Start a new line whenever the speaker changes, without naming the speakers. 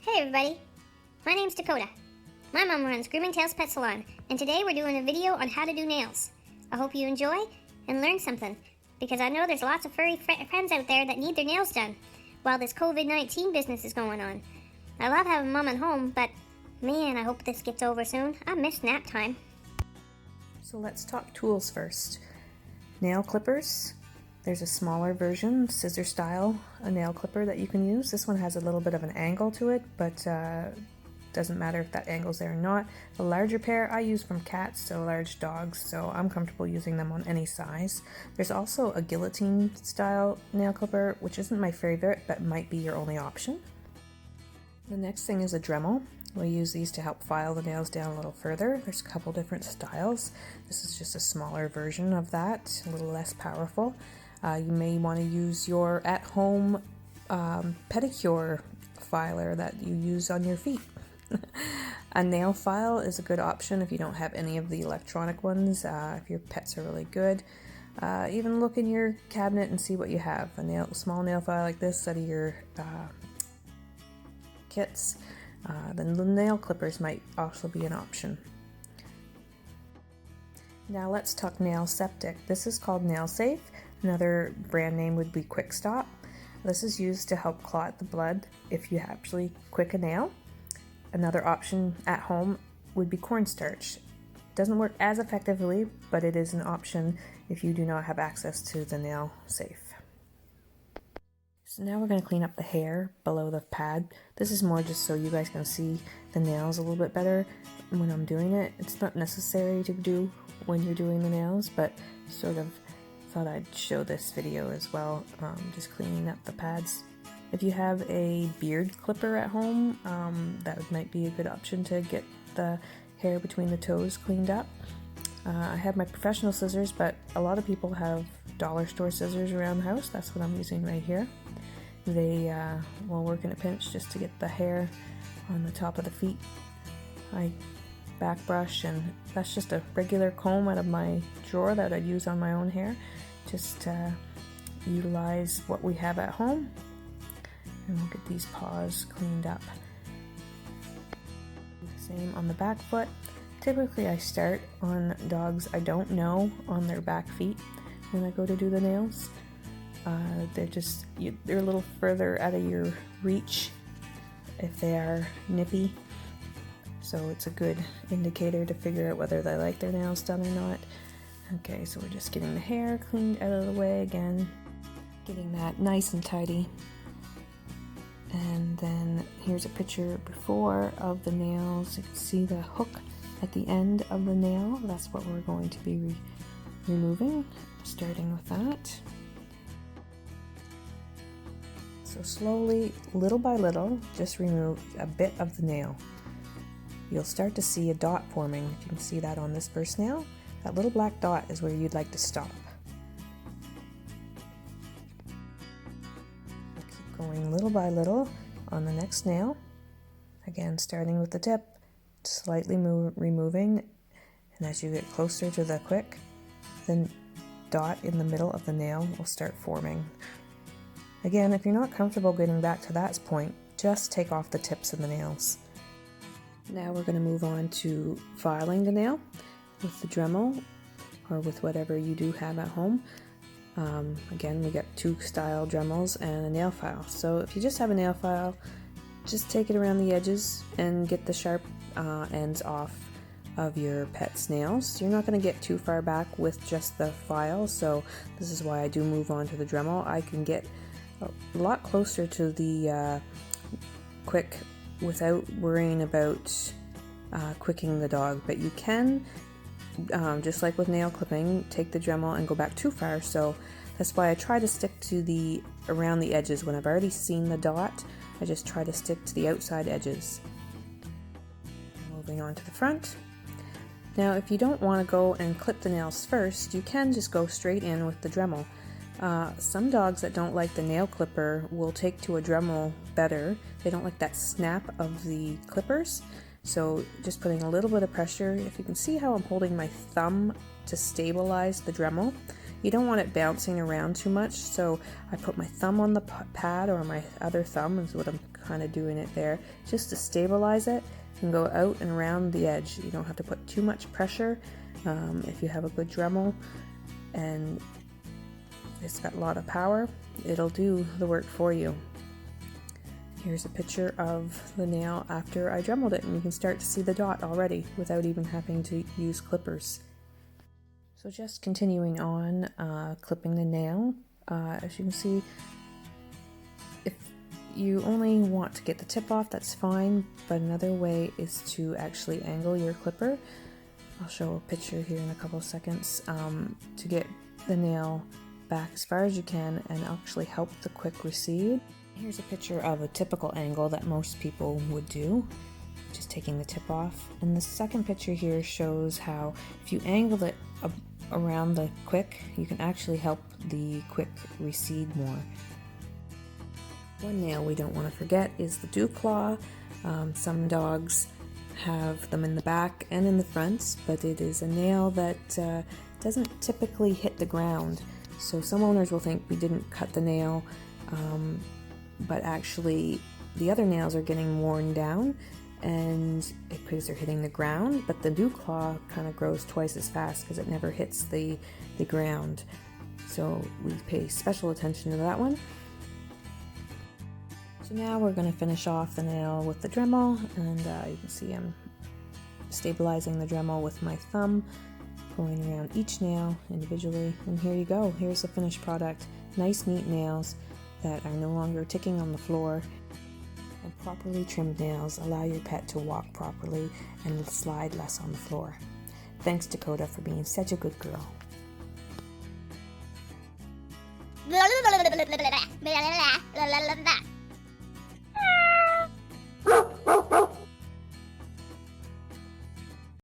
Hey everybody, my name's Dakota. My mom runs Grooming Pet Salon, and today we're doing a video on how to do nails. I hope you enjoy and learn something, because I know there's lots of furry friends out there that need their nails done while this COVID-19 business is going on. I love having mom at home, but man, I hope this gets over soon. I miss nap time.
So let's talk tools first. Nail clippers. There's a smaller version, scissor style, a nail clipper that you can use. This one has a little bit of an angle to it, but doesn't matter if that angle's there or not. The larger pair I use from cats to large dogs, so I'm comfortable using them on any size. There's also a guillotine style nail clipper, which isn't my favorite, but might be your only option. The next thing is a Dremel. We use these to help file the nails down a little further. There's a couple different styles. This is just a smaller version of that, a little less powerful. You may want to use your at-home pedicure filer that you use on your feet. A nail file is a good option if you don't have any of the electronic ones, if your pets are really good. Even look in your cabinet and see what you have. A small nail file like this out of your kits. The nail clippers might also be an option. Now let's talk nail septic. This is called Nail Safe. Another brand name would be Quick Stop. This is used to help clot the blood if you actually quick a nail. Another option at home would be cornstarch. Doesn't work as effectively, but it is an option if you do not have access to the Nail Safe. So now we're going to clean up the hair below the pad. This is more just so you guys can see the nails a little bit better when I'm doing it. It's not necessary to do when you're doing the nails, but sort of thought I'd show this video as well, just cleaning up the pads. If you have a beard clipper at home, that might be a good option to get the hair between the toes cleaned up. I have my professional scissors, but a lot of people have dollar store scissors around the house. That's what I'm using right here. They will work in a pinch just to get the hair on the top of the feet. I back brush, and that's just a regular comb out of my drawer that I'd use on my own hair. Just utilize what we have at home, and we'll get these paws cleaned up. Same on the back foot. Typically I start on dogs I don't know on their back feet when I go to do the nails. They're a little further out of your reach if they are nippy, so it's a good indicator to figure out whether they like their nails done or not. Okay, so we're just getting the hair cleaned out of the way again, getting that nice and tidy. And then here's a picture before of the nails. You can see the hook at the end of the nail. That's what we're going to be removing, starting with that. So slowly, little by little, just remove a bit of the nail. You'll start to see a dot forming. If you can see that on this first nail, that little black dot is where you'd like to stop. We'll keep going little by little on the next nail. Again, starting with the tip, slightly removing, and as you get closer to the quick, the dot in the middle of the nail will start forming. Again, if you're not comfortable getting back to that point, just take off the tips of the nails. Now we're going to move on to filing the nail with the Dremel or with whatever you do have at home. Again, we got two style Dremels and a nail file. So if you just have a nail file, just take it around the edges and get the sharp ends off of your pet's nails. You're not going to get too far back with just the file, so this is why I do move on to the Dremel. I can get a lot closer to the quick without worrying about quicking the dog, but you can, just like with nail clipping, take the Dremel and go back too far. So that's why I try to stick to around the edges. When I've already seen the dot, I just try to stick to the outside edges. Moving on to the front. Now if you don't want to go and clip the nails first, you can just go straight in with the Dremel. Some dogs that don't like the nail clipper will take to a Dremel better. They don't like that snap of the clippers. So just putting a little bit of pressure. If you can see how I'm holding my thumb to stabilize the Dremel, You don't want it bouncing around too much, so I put my thumb on the pad, or my other thumb is what I'm kind of doing it there, just to stabilize it and go out and around the edge. You don't have to put too much pressure. If you have a good Dremel and it's got a lot of power, it'll do the work for you. Here's a picture of the nail after I Dremeled it, and you can start to see the dot already without even having to use clippers. So just continuing on, clipping the nail. As you can see, if you only want to get the tip off, that's fine, but another way is to actually angle your clipper. I'll show a picture here in a couple of seconds, to get the nail back as far as you can and actually help the quick recede. Here's a picture of a typical angle that most people would do, just taking the tip off. And the second picture here shows how if you angle it around the quick, you can actually help the quick recede more. One nail we don't want to forget is the dew claw. Some dogs have them in the back and in the front, but it is a nail that doesn't typically hit the ground. So some owners will think we didn't cut the nail, but actually the other nails are getting worn down and because they're hitting the ground, but the dew claw kind of grows twice as fast because it never hits the ground. So we pay special attention to that one. So now we're going to finish off the nail with the Dremel, and you can see I'm stabilizing the Dremel with my thumb, going around each nail individually, and here you go. Here's the finished product. Nice, neat nails that are no longer ticking on the floor, and properly trimmed nails allow your pet to walk properly and slide less on the floor. Thanks, Dakota, for being such a good girl.